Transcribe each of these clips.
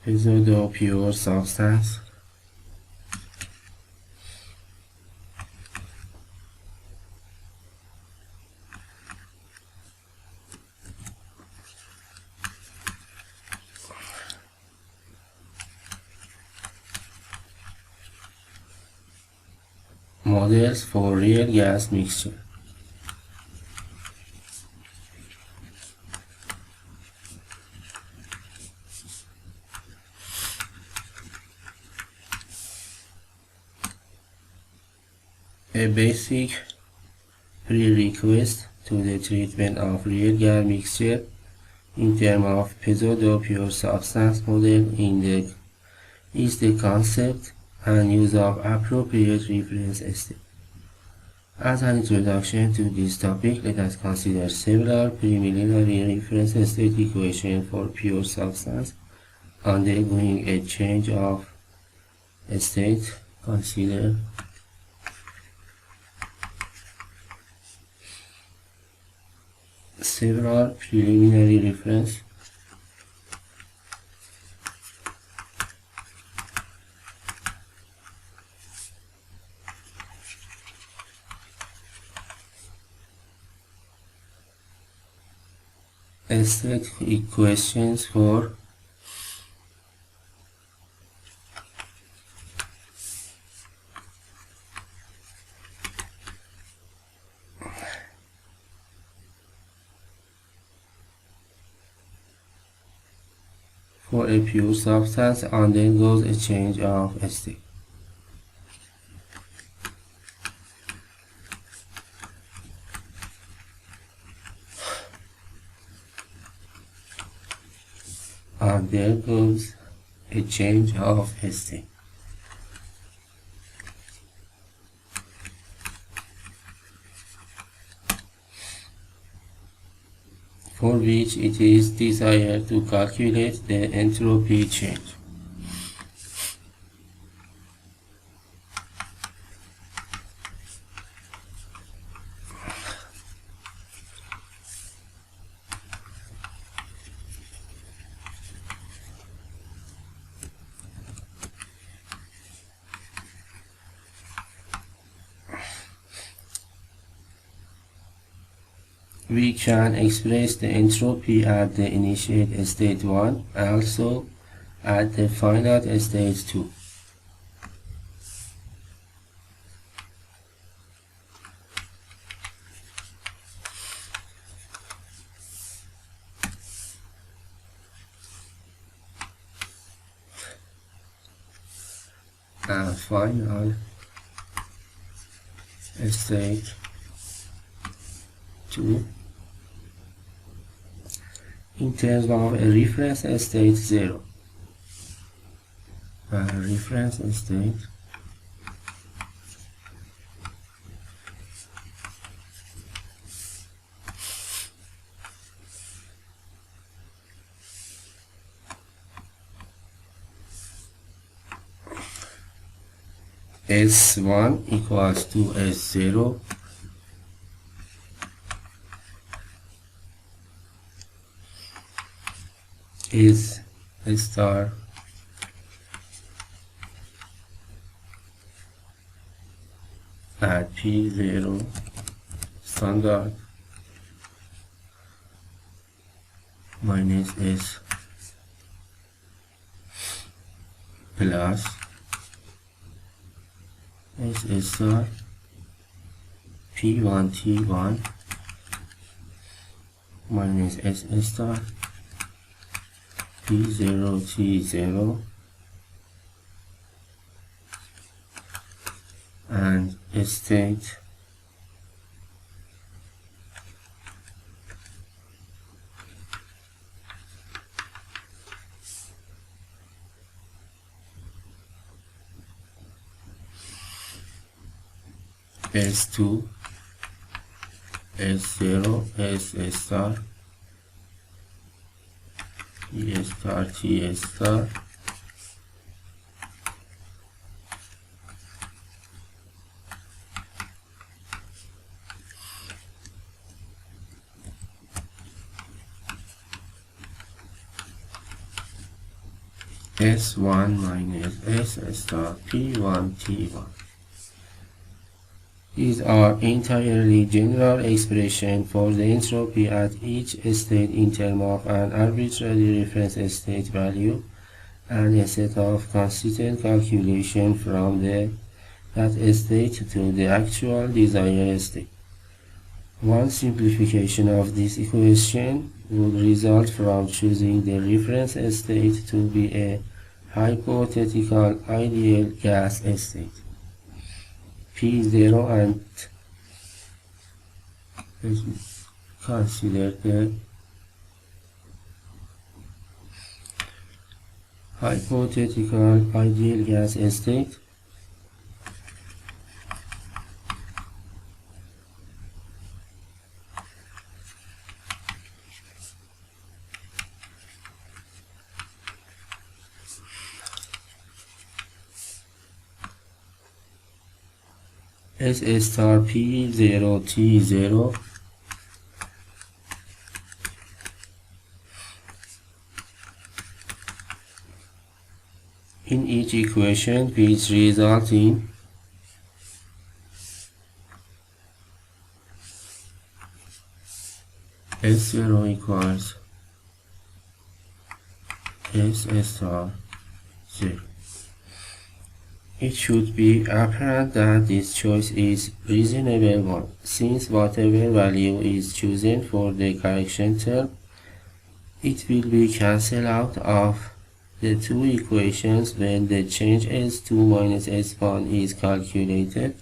pseudo-pure substance. Models for real gas mixture. A basic prerequisite to the treatment of real gas mixture in terms of pseudo-pure substance model is the concept and use of appropriate reference state. As an introduction to this topic, let us consider several preliminary reference state equations for pure substance undergoing a change of state. Consider several preliminary reference state equations for a pure substance undergoes a change of state. Undergoes a change of state. For which it is desired to calculate the entropy change. We can express the entropy at the initiate state 1, also at the finite state 2. And final state 2 in terms of a reference state 0. Reference state S1 equals to S0 is a star at P0 standard minus S plus S star P1 T1 minus S star P0 T0 and state S2 S0 S star T star T star S1 minus S star P1 T1. These are entirely general expressions for the entropy at each state in terms of an arbitrary reference state value and a set of consistent calculations from that state to the actual desired state. One simplification of this equation would result from choosing the reference state to be a hypothetical ideal gas state. P0 and consider the hypothetical ideal gas state. S star P0 T0 in each equation, which result in S0 equals S star 0. It should be apparent that this choice is reasonable one, since whatever value is chosen for the correction term, it will be cancelled out of the two equations when the change S2 minus S1 is calculated,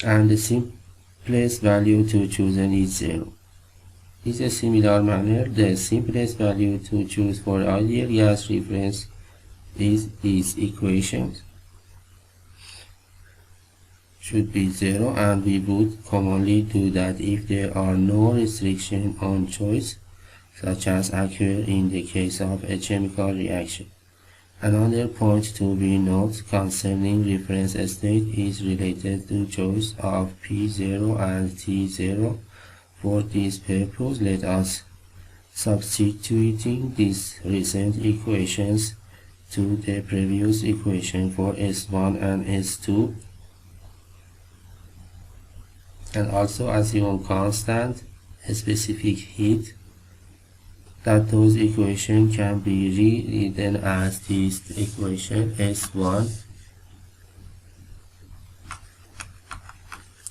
and the simplest value to choose is 0. In a similar manner, the simplest value to choose for ideal gas reference is these equations should be 0, and we would commonly do that if there are no restrictions on choice, such as occur in the case of a chemical reaction. Another point to be noted concerning reference state is related to choice of P0 and T0. For this purpose, let us substituting these recent equations to the previous equation for S1 and S2, and also assume constant specific heat, that those equations can be rewritten as this equation S1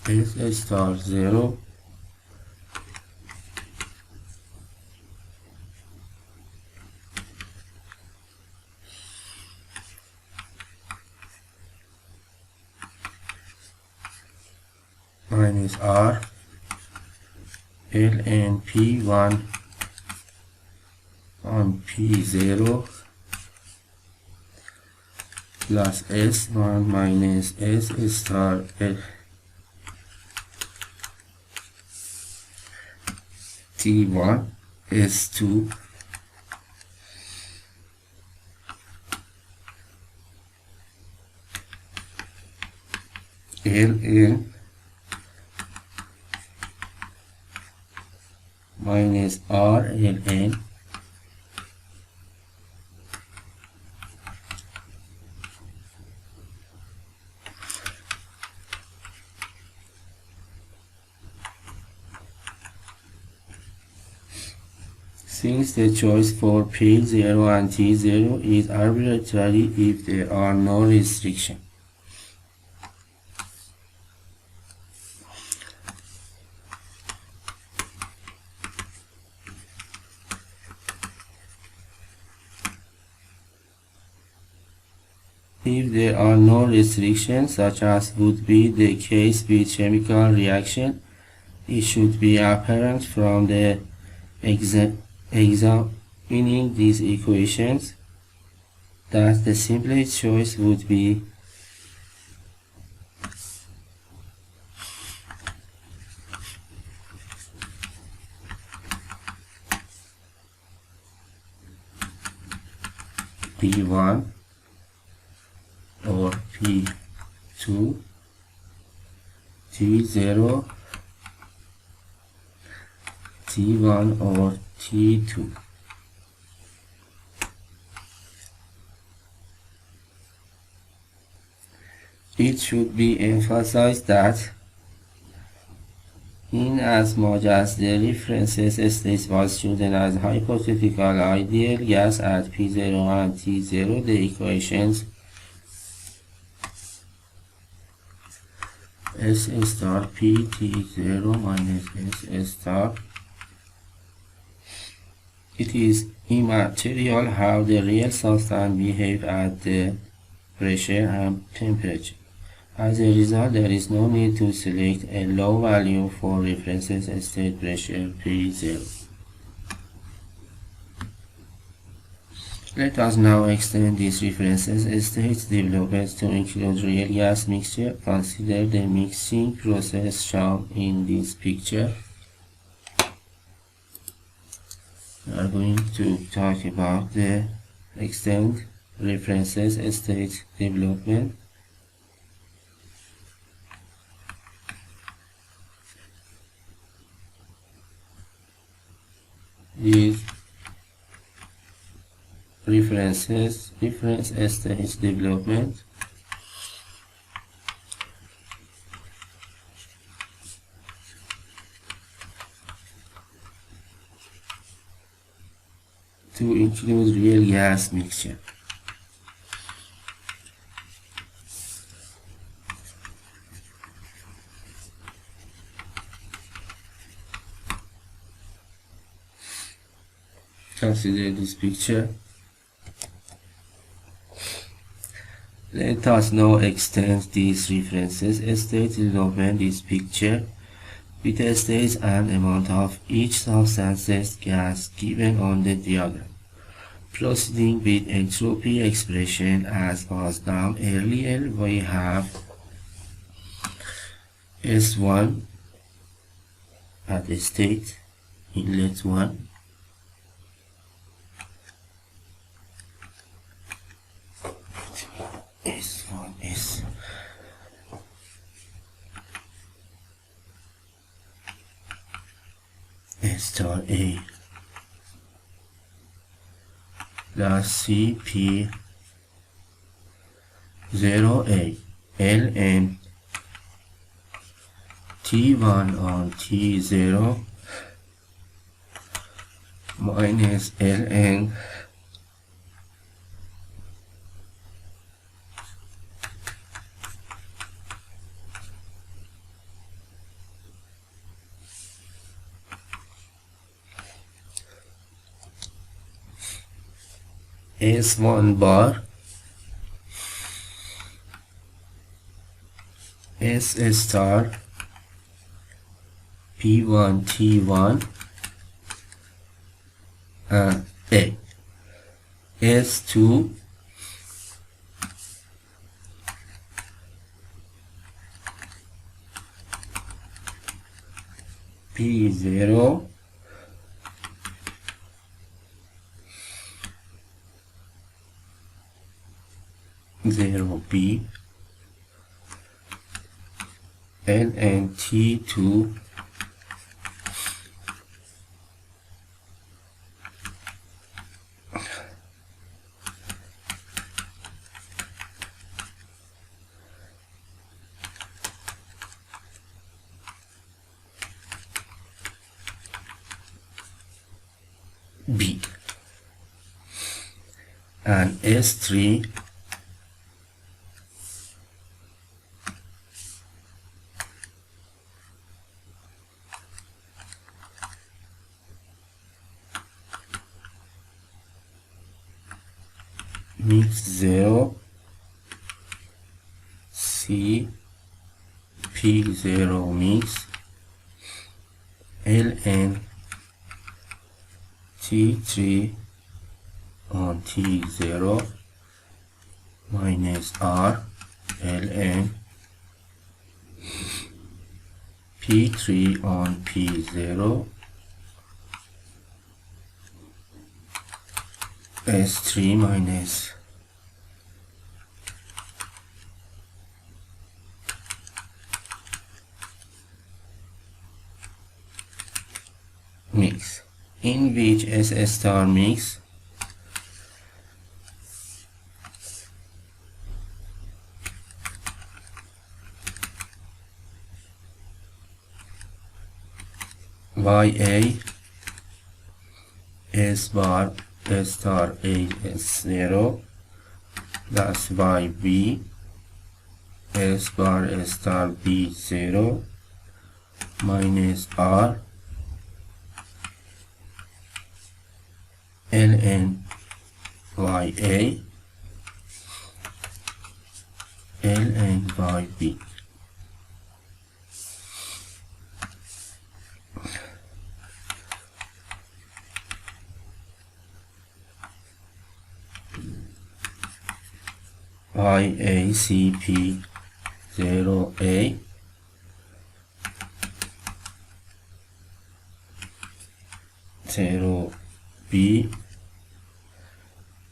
S star 0 minus R ln P1 on P0 plus S1 minus S star T1 S2 ln minus R ln since the choice for P0 and T0 is arbitrary if there are no restrictions. If there are no restrictions, such as would be the case with chemical reaction, it should be apparent from the examining these equations that the simplest choice would be P1 or P2 T0 T1 or T2. It should be emphasized that in as much as the reference state was chosen as hypothetical ideal gas at P0 and T0, the equations S star P T0 minus S star, it is immaterial how the real substance behaves at the pressure and temperature. As a result, there is no need to select a low value for reference state pressure P0. Let us now extend this reference state development to include real gas mixture. Consider the mixing process shown in this picture. We are going to talk about the extend reference state development. These reference state development to include real gas mixture. Consider this picture. Let us now extend these references state development this picture with a state and amount of each substance's gas given on the diagram. Proceeding with entropy expression as was done earlier, we have S1 at the state inlet 1, S1 is S star A plus CP 0A ln T1 on T0 minus ln S1 bar S star P1 T1 and A S2 P0 0B ln T2 B and S3 mix 0 C P0 mix ln T3 on T0 minus R ln P3 on P0 S3 minus mix, in which S star mix ya s bar star a is 0, that's yb s bar star b 0 minus r ln ya ln yb. YACP 0A 0B.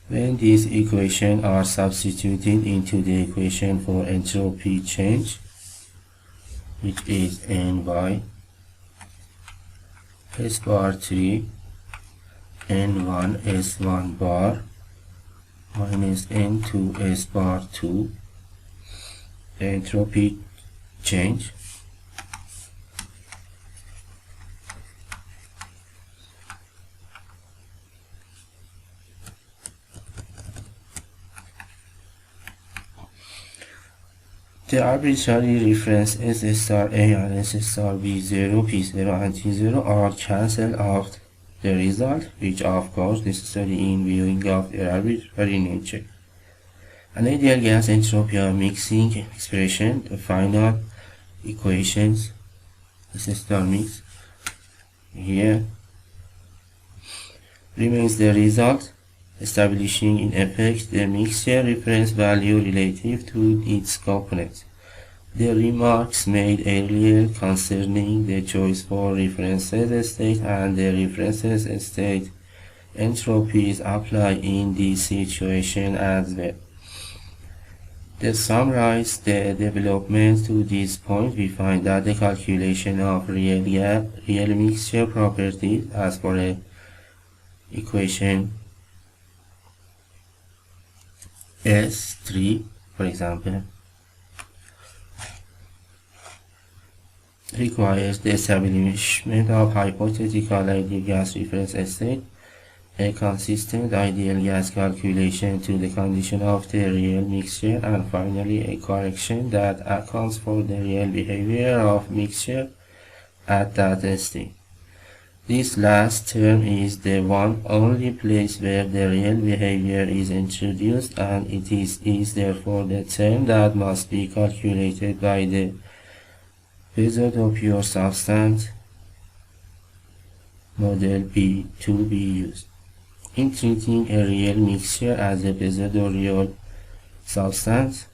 When these equations are substituted into the equation for entropy change, which is Ny S bar 3 N1 S1 bar minus N2 S bar 2, the entropy change the arbitrary reference S star A and S star B 0, P0 and T0 are cancelled out the result, which of course necessary in viewing of their arbitrary nature. An ideal gas entropy of mixing expression, the final equations, S star mix here, remains the result, establishing in effect the mixture reference value relative to its components. The remarks made earlier concerning the choice for references state and the references state entropies apply in this situation as well. To summarize the development to this point, we find that the calculation of real mixture properties as for a equation S3, for example, requires the establishment of hypothetical ideal gas reference state, a consistent ideal gas calculation to the condition of the real mixture, and finally a correction that accounts for the real behavior of mixture at that state. This last term is the one only place where the real behavior is introduced, and it is therefore the term that must be calculated by the PSEUDOPURE substance model to be used. In treating a real mixture as a pseudo-real substance,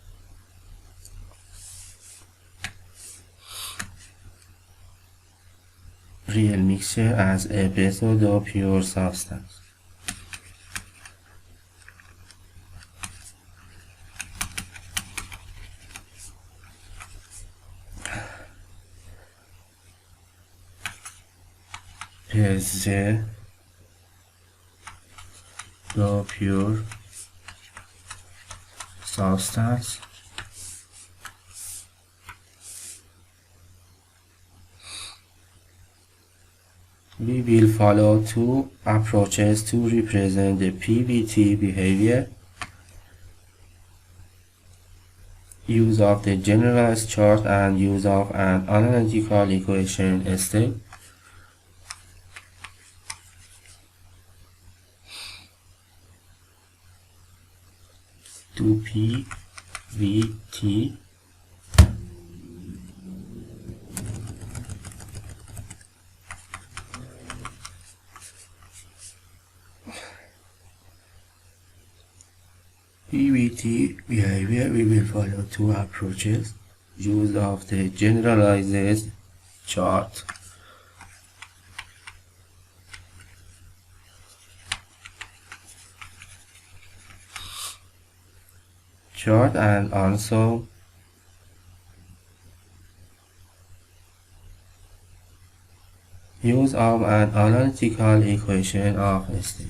real mixture as a PSEUDOPURE substance. PSEUDOPURE substance we will follow two approaches to represent the PBT behavior: use of the generalized chart and use of an analytical equation state. To PVT behavior, we will follow two approaches: use of the generalized chart and also use of an analytical equation of state.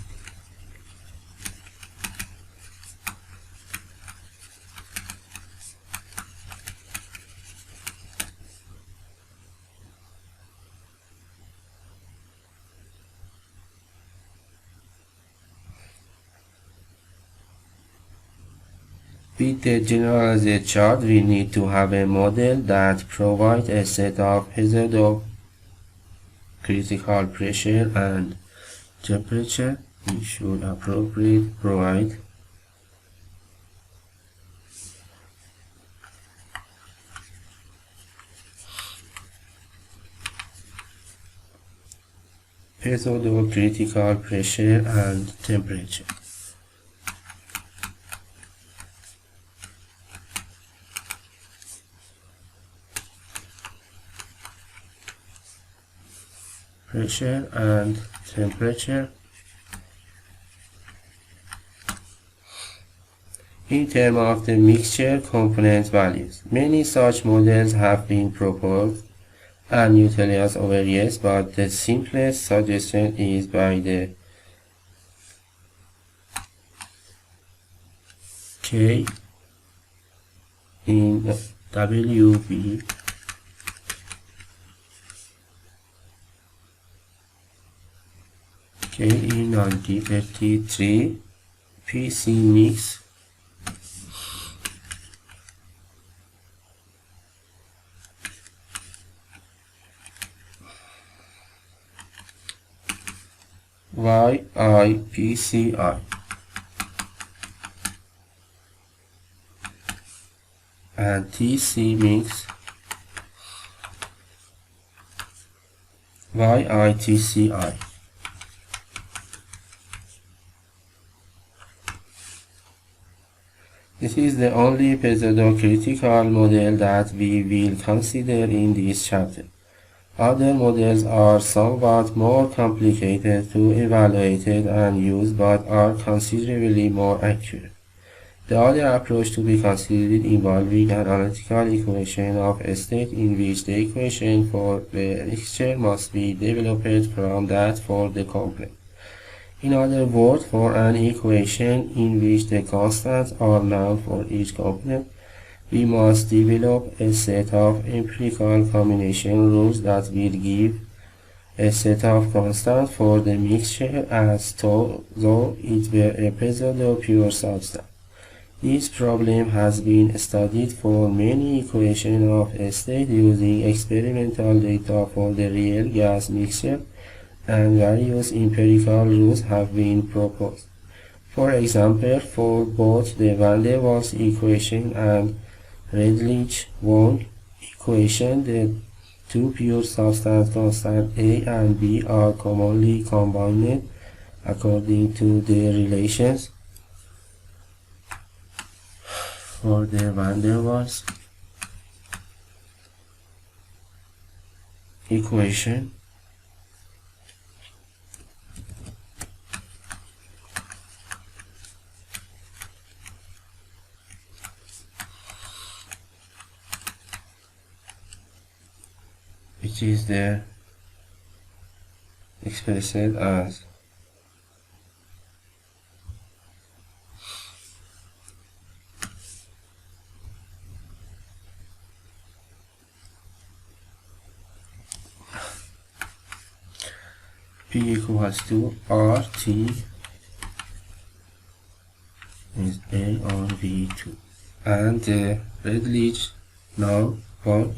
With the generalized chart, we need to have a model that provides a set of pseudo critical pressure and temperature. We should appropriately provide pseudo critical pressure and temperature. Pressure and temperature. In terms of the mixture component values, many such models have been proposed and utilized over years, but the simplest suggestion is by the K in WB K in 1933 PC mix YIPCI and TC mix YITCI. This is the only pseudo-critical model that we will consider in this chapter. Other models are somewhat more complicated to evaluate and use but are considerably more accurate. The other approach to be considered involving an analytical equation of a state in which the equation for the mixture must be developed from that for the complex. In other words, for an equation in which the constants are known for each component, we must develop a set of empirical combination rules that will give a set of constants for the mixture as though it were a pseudo-pure substance. This problem has been studied for many equations of a state using experimental data for the real gas mixture, and various empirical rules have been proposed. For example, for both the van der Waals equation and Redlich-Wong equation, the two pure substance constants A and B are commonly combined according to the relations. For the van der Waals equation, which is the expressed as P equals to RT is A on V2, and the Redlich now one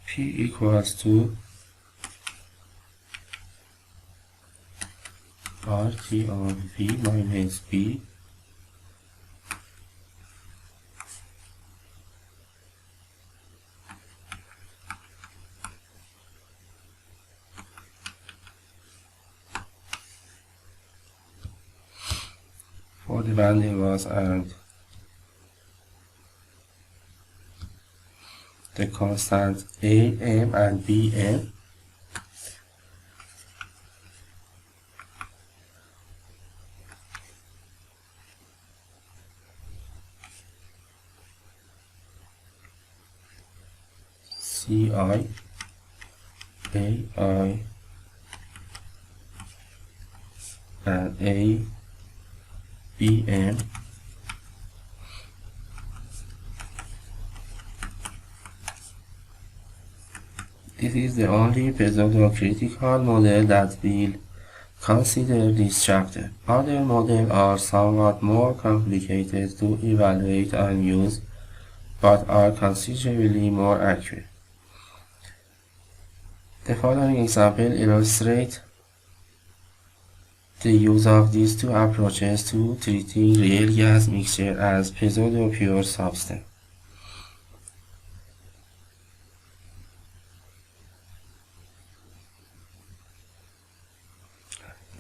P equals to RT on V minus B for the van der Waals and the constants A, M and B, M. CI, AI, and A, B, M. This is the only pseudo-critical model that will consider this chapter. Other models are somewhat more complicated to evaluate and use, but are considerably more accurate. The following example illustrates the use of these two approaches to treating real gas mixture as pseudo-pure substance.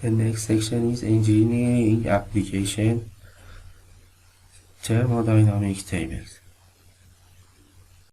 The next section is engineering application, thermodynamic tables.